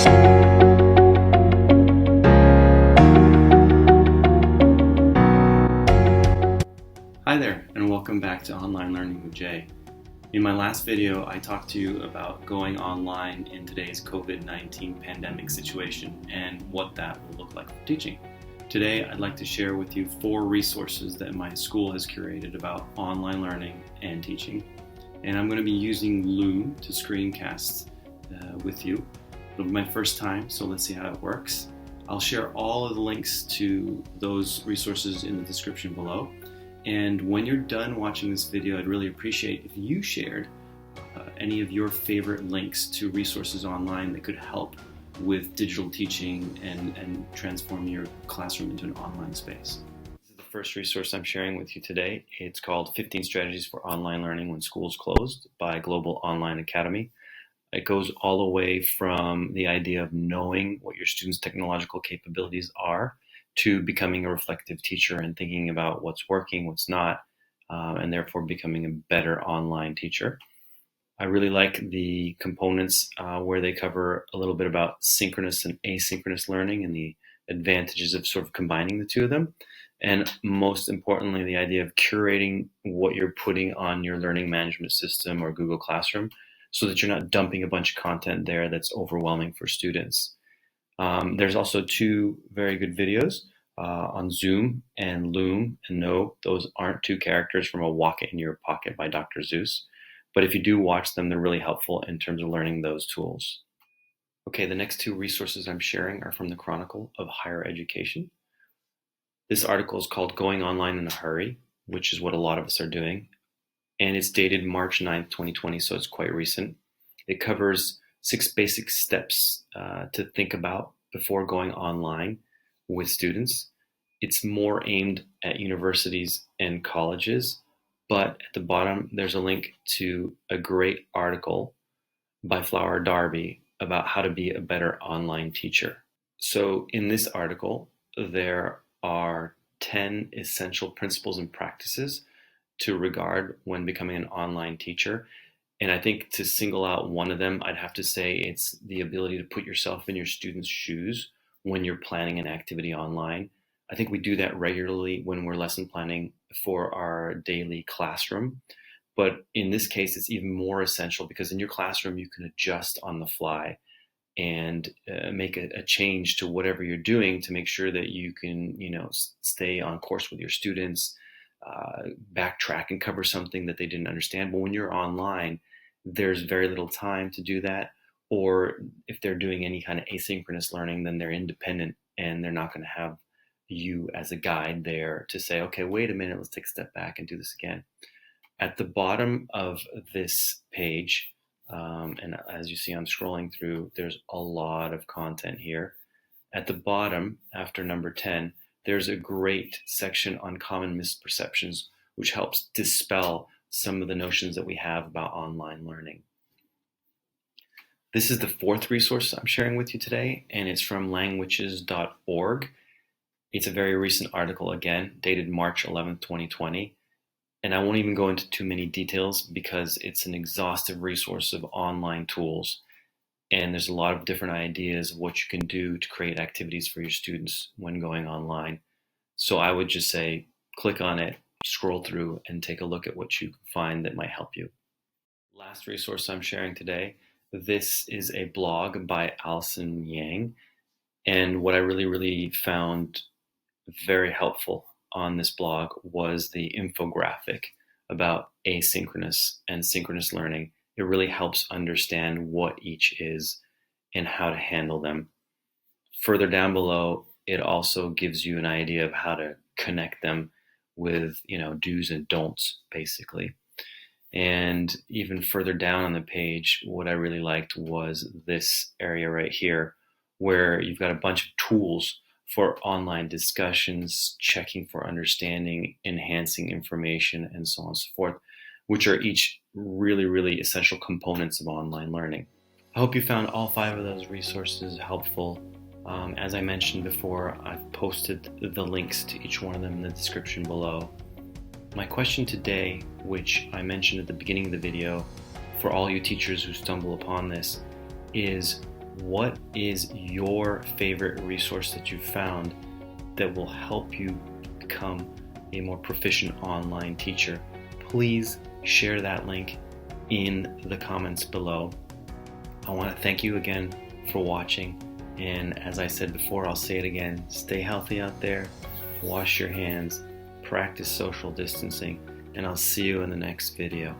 Hi there, and welcome back to Online Learning with Jay. In my last video, I talked to you about going online in today's COVID-19 pandemic situation and what that will look like for teaching. Today, I'd like to share with you 4 resources that my school has curated about online learning and teaching. And I'm going to be using Loom to screencast with you. It'll be my first time, so let's see how it works. I'll share all of the links to those resources in the description below. And when you're done watching this video, I'd really appreciate if you shared any of your favorite links to resources online that could help with digital teaching and transform your classroom into an online space. This is the first resource I'm sharing with you today. It's called 15 Strategies for Online Learning When Schools Closed by Global Online Academy. It goes all the way from the idea of knowing what your students' technological capabilities are to becoming a reflective teacher and thinking about what's working, what's not, and therefore becoming a better online teacher. I really like the components where they cover a little bit about synchronous and asynchronous learning and the advantages of sort of combining the two of them. And most importantly, the idea of curating what you're putting on your learning management system or Google Classroom so that you're not dumping a bunch of content there that's overwhelming for students. There's also 2 very good videos on Zoom and Loom. And no, those aren't 2 characters from A Walk It in Your Pocket by Dr. Seuss. But if you do watch them, they're really helpful in terms of learning those tools. Okay, the next 2 resources I'm sharing are from the Chronicle of Higher Education. This article is called Going Online in a Hurry, which is what a lot of us are doing. And it's dated March 9th, 2020, so it's quite recent. It covers 6 basic steps to think about before going online with students. It's more aimed at universities and colleges, but at the bottom there's a link to a great article by Flower Darby about how to be a better online teacher. So in this article, there are 10 essential principles and practices to regard when becoming an online teacher. And I think to single out one of them, I'd have to say it's the ability to put yourself in your students' shoes when you're planning an activity online. I think we do that regularly when we're lesson planning for our daily classroom. But in this case, it's even more essential because in your classroom, you can adjust on the fly and make a change to whatever you're doing to make sure that you can, stay on course with your students, backtrack and cover something that they didn't understand. But when you're online, there's very little time to do that. Or if they're doing any kind of asynchronous learning, then they're independent and they're not going to have you as a guide there to say, okay, wait a minute, let's take a step back and do this again. At the bottom of this page, and as you see, I'm scrolling through, there's a lot of content here. At the bottom, after number 10, there's a great section on common misperceptions, which helps dispel some of the notions that we have about online learning. This is the 4th resource I'm sharing with you today, and it's from languages.org. It's a very recent article, again, dated March 11th, 2020. And I won't even go into too many details because it's an exhaustive resource of online tools. And there's a lot of different ideas of what you can do to create activities for your students when going online. So I would just say, click on it, scroll through, and take a look at what you can find that might help you. Last resource I'm sharing today. This is a blog by Alison Yang. And what I really found very helpful on this blog was the infographic about asynchronous and synchronous learning. It really helps understand what each is and how to handle them. Further down below, it also gives you an idea of how to connect them with, do's and don'ts, basically. And even further down on the page, what I really liked was this area right here, where you've got a bunch of tools for online discussions, checking for understanding, enhancing information, and so on and so forth, which are each really essential components of online learning. I hope you found all 5 of those resources helpful. As I mentioned before, I've posted the links to each one of them in the description below. My question today, which I mentioned at the beginning of the video, for all you teachers who stumble upon this, is what is your favorite resource that you've found that will help you become a more proficient online teacher? Please share that link in the comments below. I want to thank you again for watching, and as I said before, I'll say it again: stay healthy out there, wash your hands, practice social distancing, and I'll see you in the next video.